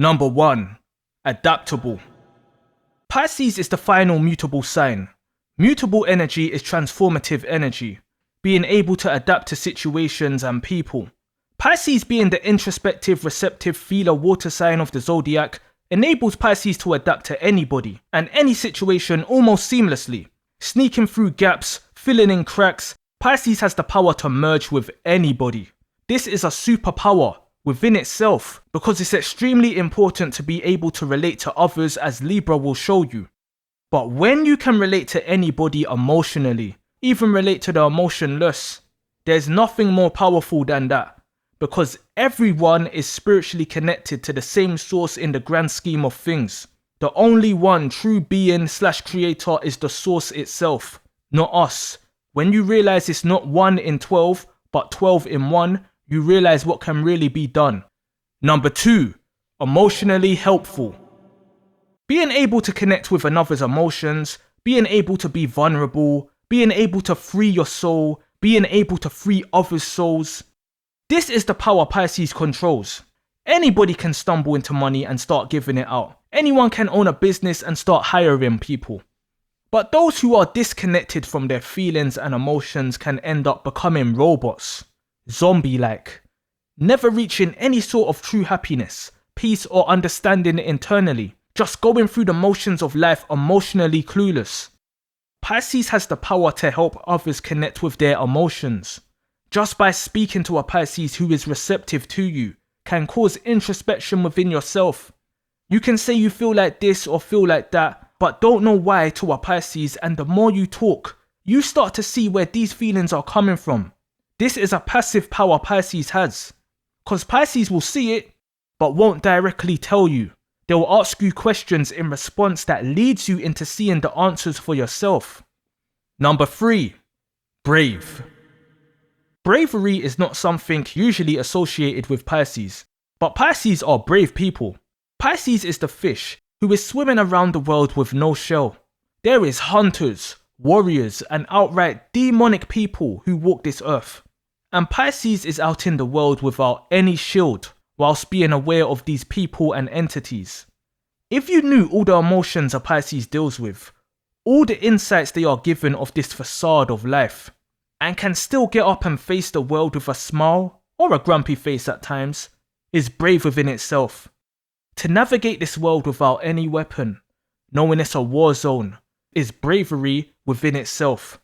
Number 1. Adaptable. Pisces is the final mutable sign. Mutable energy is transformative energy, being able to adapt to situations and people. Pisces, being the introspective, receptive feeler water sign of the zodiac, enables Pisces to adapt to anybody and any situation almost seamlessly. Sneaking through gaps, filling in cracks, Pisces has the power to merge with anybody. This is a superpower within itself because it's extremely important to be able to relate to others, as Libra will show you. But when you can relate to anybody emotionally, even relate to the emotionless, there's nothing more powerful than that, because everyone is spiritually connected to the same source in the grand scheme of things. The only one true being / creator is the source itself, not us. When you realize it's not 1 in 12, but 12 in 1, you realize what can really be done. Number 2, emotionally helpful. Being able to connect with another's emotions, being able to be vulnerable, being able to free your soul, being able to free others' souls. This is the power Pisces controls. Anybody can stumble into money and start giving it out. Anyone can own a business and start hiring people. But those who are disconnected from their feelings and emotions can end up becoming robots, zombie-like, never reaching any sort of true happiness, peace or understanding internally, just going through the motions of life emotionally clueless. Pisces has the power to help others connect with their emotions. Just by speaking to a Pisces who is receptive to you can cause introspection within yourself. You can say you feel like this or feel like that, but don't know why to a Pisces, and the more you talk, you start to see where these feelings are coming from. This is a passive power Pisces has, because Pisces will see it, but won't directly tell you. They will ask you questions in response that leads you into seeing the answers for yourself. Number 3, brave. Bravery is not something usually associated with Pisces, but Pisces are brave people. Pisces is the fish who is swimming around the world with no shell. There is hunters, warriors, and outright demonic people who walk this earth. And Pisces is out in the world without any shield, whilst being aware of these people and entities. If you knew all the emotions a Pisces deals with, all the insights they are given of this facade of life, and can still get up and face the world with a smile, or a grumpy face at times, is brave within itself. To navigate this world without any weapon, knowing it's a war zone, is bravery within itself.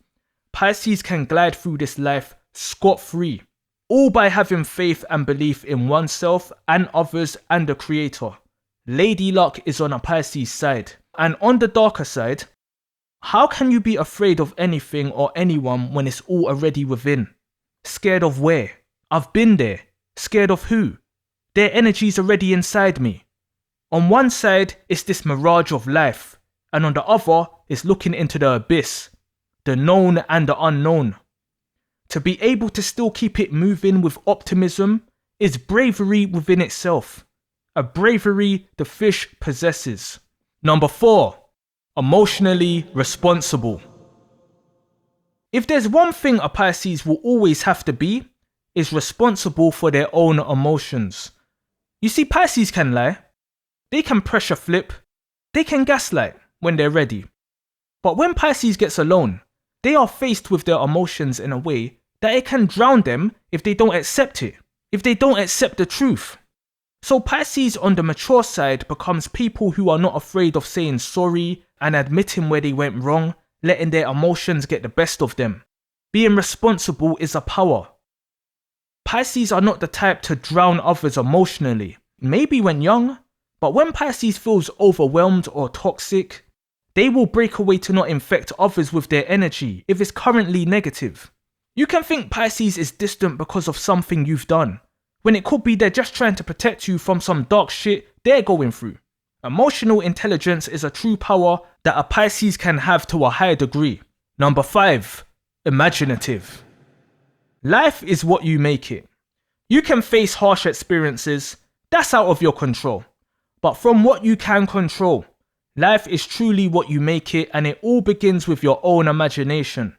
Pisces can glide through this life scot-free, all by having faith and belief in oneself and others and the creator. Lady Luck is on a Pisces side. And on the darker side, how can you be afraid of anything or anyone when it's all already within? Scared of where? I've been there. Scared of who? Their energy's already inside me. On one side, it's this mirage of life, and on the other, it's looking into the abyss, the known and the unknown. To be able to still keep it moving with optimism is bravery within itself, a bravery the fish possesses. Number 4, emotionally responsible. If there's one thing a Pisces will always have to be, is responsible for their own emotions. You see, Pisces can lie. They can pressure flip, they can gaslight when they're ready. But when Pisces gets alone, they are faced with their emotions in a way that it can drown them if they don't accept it, if they don't accept the truth. So Pisces on the mature side becomes people who are not afraid of saying sorry and admitting where they went wrong, letting their emotions get the best of them. Being responsible is a power. Pisces are not the type to drown others emotionally, maybe when young, but when Pisces feels overwhelmed or toxic, they will break away to not infect others with their energy if it's currently negative. You can think Pisces is distant because of something you've done, when it could be they're just trying to protect you from some dark shit they're going through. Emotional intelligence is a true power that a Pisces can have to a high degree. Number 5, imaginative. Life is what you make it. You can face harsh experiences, that's out of your control. But from what you can control, life is truly what you make it, and it all begins with your own imagination.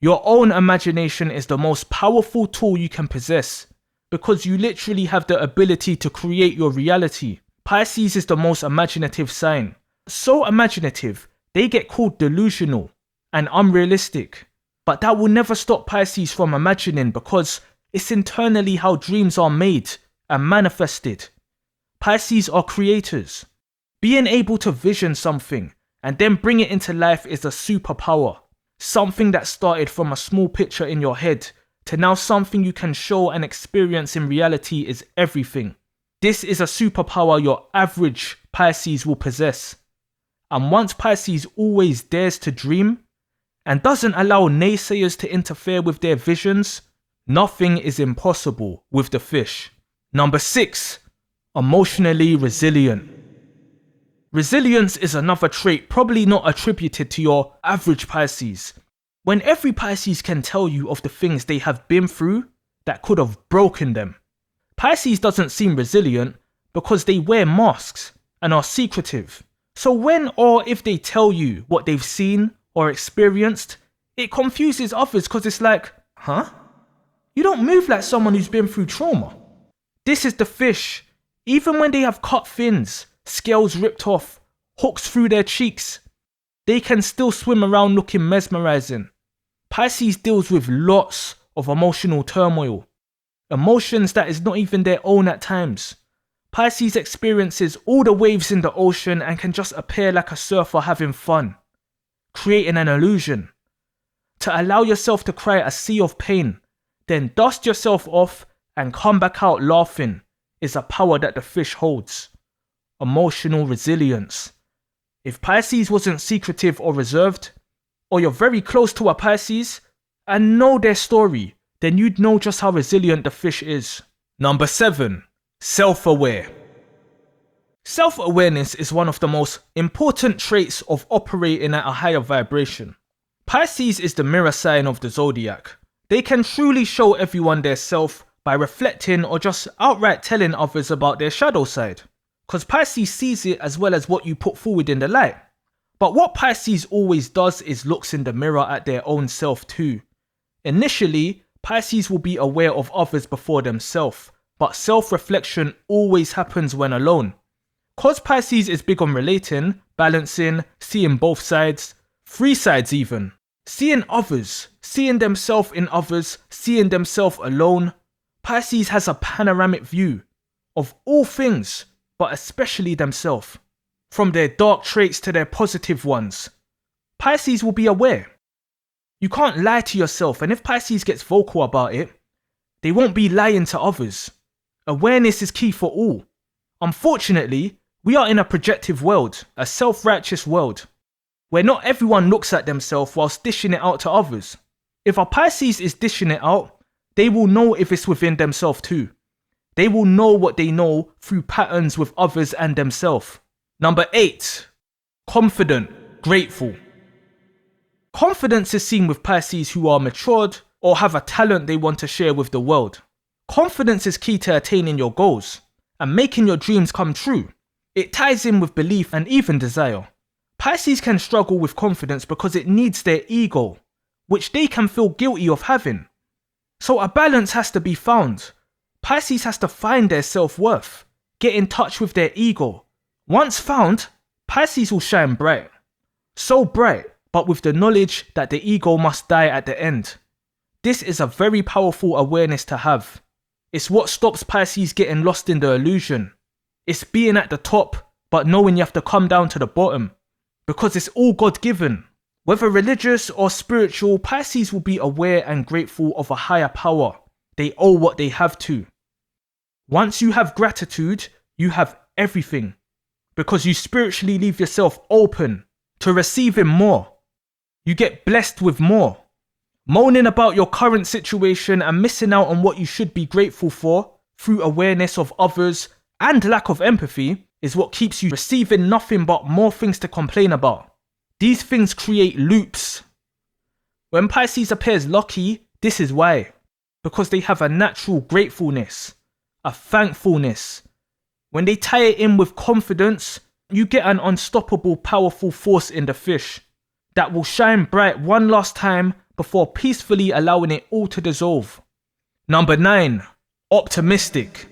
Your own imagination is the most powerful tool you can possess, because you literally have the ability to create your reality. Pisces is the most imaginative sign. So imaginative, they get called delusional and unrealistic. But that will never stop Pisces from imagining, because it's internally how dreams are made and manifested. Pisces are creators. Being able to vision something and then bring it into life is a superpower. Something that started from a small picture in your head to now something you can show and experience in reality is everything. This is a superpower your average Pisces will possess. And once Pisces always dares to dream and doesn't allow naysayers to interfere with their visions, nothing is impossible with the fish. Number 6, emotionally resilient. Resilience is another trait probably not attributed to your average Pisces. When every Pisces can tell you of the things they have been through that could have broken them. Pisces doesn't seem resilient because they wear masks and are secretive. So when or if they tell you what they've seen or experienced, it confuses others because it's like, huh? You don't move like someone who's been through trauma. This is the fish. Even when they have cut fins, scales ripped off, hooks through their cheeks, they can still swim around looking mesmerizing. Pisces deals with lots of emotional turmoil. Emotions that is not even their own at times. Pisces experiences all the waves in the ocean and can just appear like a surfer having fun, creating an illusion. To allow yourself to cry a sea of pain, then dust yourself off and come back out laughing is a power that the fish holds. Emotional resilience. If Pisces wasn't secretive or reserved, or you're very close to a Pisces and know their story, then you'd know just how resilient the fish is. Number 7, self-aware. Self-awareness is one of the most important traits of operating at a higher vibration. Pisces is the mirror sign of the zodiac. They can truly show everyone their self by reflecting or just outright telling others about their shadow side. Because Pisces sees it as well as what you put forward in the light. But what Pisces always does is looks in the mirror at their own self too. Initially, Pisces will be aware of others before themselves, but self-reflection always happens when alone. Cause Pisces is big on relating, balancing, seeing both sides, 3 sides even. Seeing others, seeing themselves in others, seeing themselves alone. Pisces has a panoramic view of all things, but especially themselves. From their dark traits to their positive ones. Pisces will be aware. You can't lie to yourself, and if Pisces gets vocal about it, they won't be lying to others. Awareness is key for all. Unfortunately, we are in a projective world, a self-righteous world, where not everyone looks at themselves whilst dishing it out to others. If a Pisces is dishing it out, they will know if it's within themselves too. They will know what they know through patterns with others and themselves. Number 8, confident, grateful. Confidence is seen with Pisces who are matured or have a talent they want to share with the world. Confidence is key to attaining your goals and making your dreams come true. It ties in with belief and even desire. Pisces can struggle with confidence because it needs their ego, which they can feel guilty of having. So a balance has to be found. Pisces has to find their self-worth, get in touch with their ego. Once found, Pisces will shine bright. So bright, but with the knowledge that the ego must die at the end. This is a very powerful awareness to have. It's what stops Pisces getting lost in the illusion. It's being at the top, but knowing you have to come down to the bottom. Because it's all God-given. Whether religious or spiritual, Pisces will be aware and grateful of a higher power. They owe what they have to. Once you have gratitude, you have everything. Because you spiritually leave yourself open to receiving more. You get blessed with more. Moaning about your current situation and missing out on what you should be grateful for through awareness of others and lack of empathy is what keeps you receiving nothing but more things to complain about. These things create loops. When Pisces appears lucky, this is why. Because they have a natural gratefulness, a thankfulness. When they tie it in with confidence, you get an unstoppable, powerful force in the fish that will shine bright one last time before peacefully allowing it all to dissolve. Number 9, optimistic.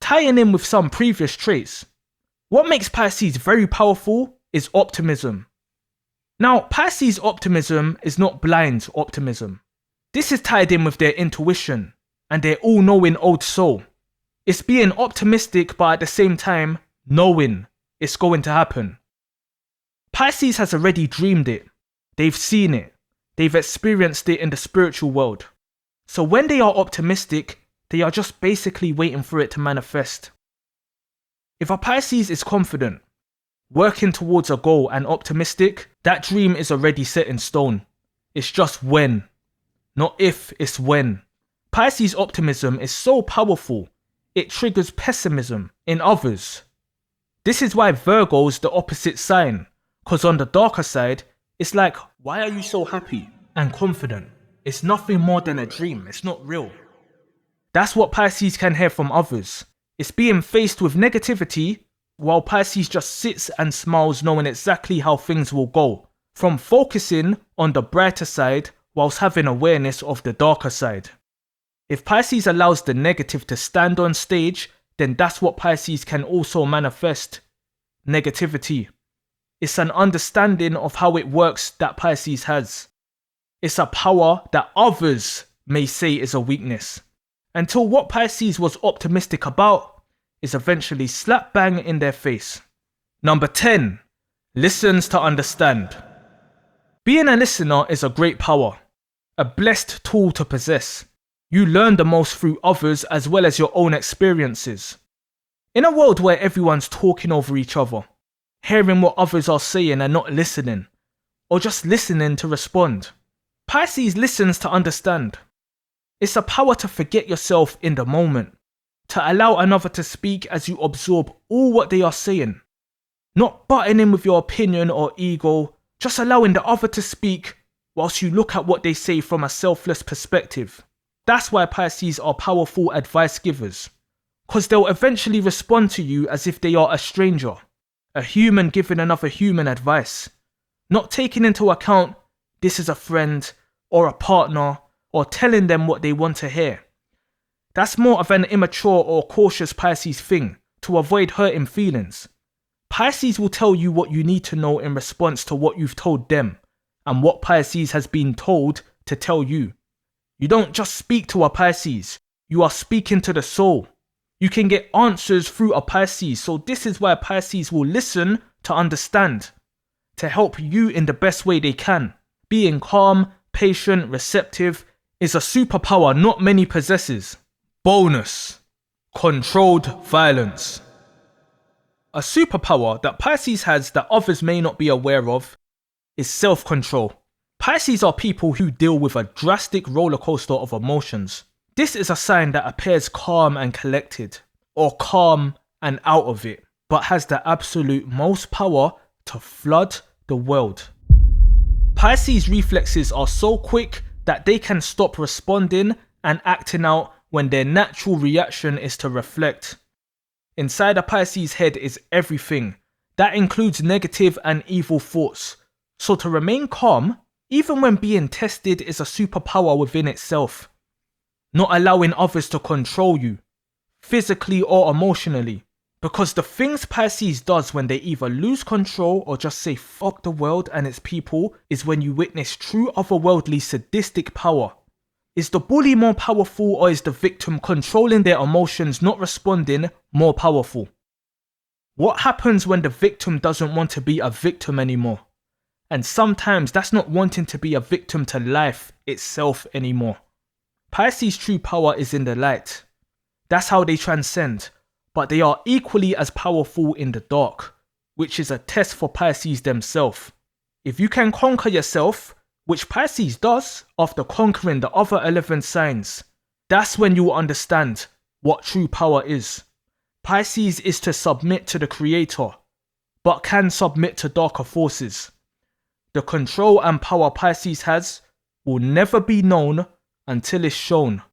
Tying in with some previous traits, What makes Pisces very powerful is optimism. Now, Pisces optimism is not blind optimism. This is tied in with their intuition and their all-knowing old soul. It's being optimistic but at the same time knowing it's going to happen. Pisces has already dreamed it. They've seen it. They've experienced it in the spiritual world. So when they are optimistic, they are just basically waiting for it to manifest. If a Pisces is confident, working towards a goal and optimistic, that dream is already set in stone. It's just when. Not if, it's when. Pisces optimism is so powerful, it triggers pessimism in others. This is why Virgo's the opposite sign, because on the darker side, it's like, why are you so happy and confident? It's nothing more than a dream, it's not real. That's what Pisces can hear from others. It's being faced with negativity, while Pisces just sits and smiles knowing exactly how things will go, from focusing on the brighter side whilst having awareness of the darker side. If Pisces allows the negative to stand on stage, then that's what Pisces can also manifest. Negativity. It's an understanding of how it works that Pisces has. It's a power that others may say is a weakness, until what Pisces was optimistic about is eventually slap bang in their face. Number 10. Listens to understand. Being a listener is a great power, a blessed tool to possess. You learn the most through others as well as your own experiences. In a world where everyone's talking over each other, hearing what others are saying and not listening, or just listening to respond, Pisces listens to understand. It's a power to forget yourself in the moment, to allow another to speak as you absorb all what they are saying. Not butting in with your opinion or ego, just allowing the other to speak whilst you look at what they say from a selfless perspective. That's why Pisces are powerful advice givers, because they'll eventually respond to you as if they are a stranger, a human giving another human advice, not taking into account this is a friend or a partner or telling them what they want to hear. That's more of an immature or cautious Pisces thing, to avoid hurting feelings. Pisces will tell you what you need to know in response to what you've told them and what Pisces has been told to tell you. You don't just speak to a Pisces, you are speaking to the soul. You can get answers through a Pisces, so this is why Pisces will listen to understand, to help you in the best way they can. Being calm, patient, receptive is a superpower not many possesses. Bonus: controlled violence. A superpower that Pisces has that others may not be aware of is self-control. Pisces are people who deal with a drastic roller coaster of emotions. This is a sign that appears calm and collected, or calm and out of it, but has the absolute most power to flood the world. Pisces reflexes are so quick that they can stop responding and acting out when their natural reaction is to reflect. Inside a Pisces head is everything. That includes negative and evil thoughts. So to remain calm, even when being tested, is a superpower within itself. Not allowing others to control you, physically or emotionally. Because the things Pisces does when they either lose control or just say fuck the world and its people is when you witness true otherworldly sadistic power. Is the bully more powerful, or is the victim controlling their emotions, not responding, more powerful? What happens when the victim doesn't want to be a victim anymore? And sometimes that's not wanting to be a victim to life itself anymore. Pisces' true power is in the light. That's how they transcend. But they are equally as powerful in the dark, which is a test for Pisces themselves. If you can conquer yourself, which Pisces does after conquering the other 11 signs, that's when you will understand what true power is. Pisces is to submit to the Creator, but can submit to darker forces. The control and power Pisces has will never be known until it's shown.